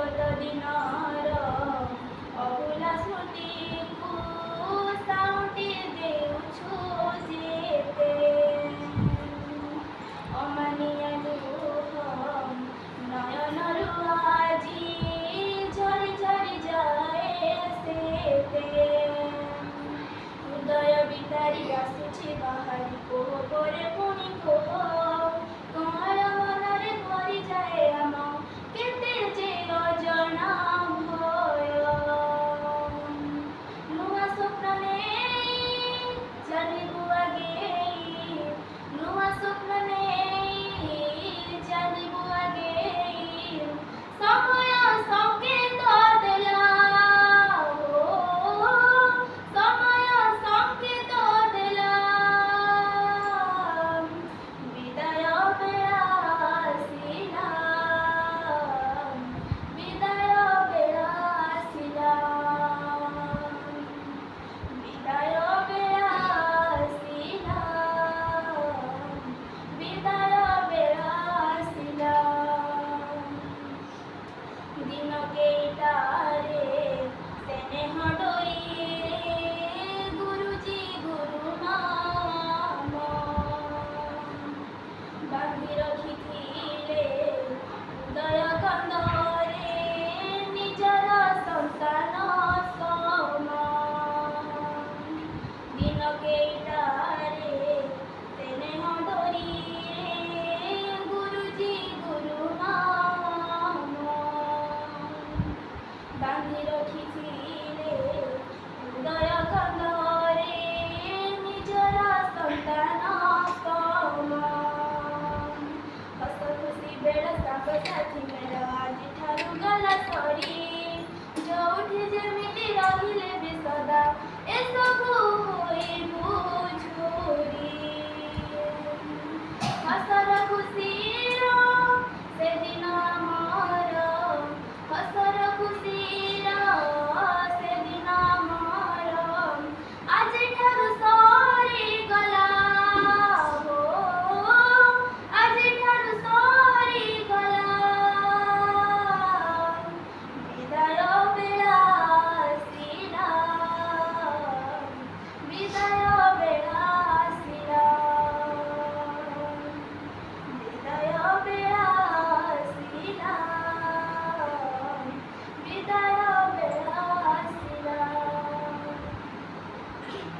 বিগত দিনর অভুলা স্মৃতিକୁ ସାଉଁଟି ଦେଉଛୁ ଯେତେ ଅମାନିଆ ଲୁହ ନୟନରୁ ଆଜି ଝରି ଝରି ଯାଏ ସେତେ ହୃଦୟ ଭିତରେ ଆସୁଛି ବାହାରି କୋହ ପରେ ପୁଣି କୋହ କଅଁଳ ମନରେ ଭରିଯାଏ ଆମ କେତେ ଯେ ଅଜଣା ଭୟ ନୂଆ ସ୍ୱପ୍ନ ନେଇ ଚାଲିବୁ ଆଗେଇ ନୂଆ ସ୍ୱପ୍ନ ନେଇ ଚାଲିବୁ ଆଗେଇ ସମୟ ସଂକେତ ଦେଲା ସମୟ ସଂକେତ ଦେଲା ବିଦାୟ ବେଳା ଆସିଲା ବିଦାୟ ବେଳା ଆସିଲା ବିଦାୟ ବେଳା ଆସିଲା ବିଦାୟ ବେଳା ଆସିଲା ଦିନ କେଇଟାରେ ସ୍ନେହ ଡୋରିରେ ଗୁରୁଜୀ ଗୁରୁନାମ ବାନ୍ଧି ରଖିଥିଲେ ହୃଦୟ କନ୍ଦରେ ନିଜର ସନ୍ତାନ ସମ ଦିନ କେଇଟାରେ ସ୍ନେହ ଡୋରିରେ ଗୁରୁଜୀ ଗୁରୁନାମ ବାନ୍ଧି ରଖିଥିଲେ ହୃଦୟ କନ୍ଦରେ ନିଜର ସନ୍ତାନ ସମ ହସ ଖୁସି ବେଳ ସାଙ୍ଗସାଥି ମେଳ ଆଜିଠାରୁ ଗଲା ସରି ଯୋଉଠି ଯେମିତି ରହିଲେ ବି ସଦା ଏସବୁ ହୋଇବୁ ଝୁରି ହସର ଖୁସି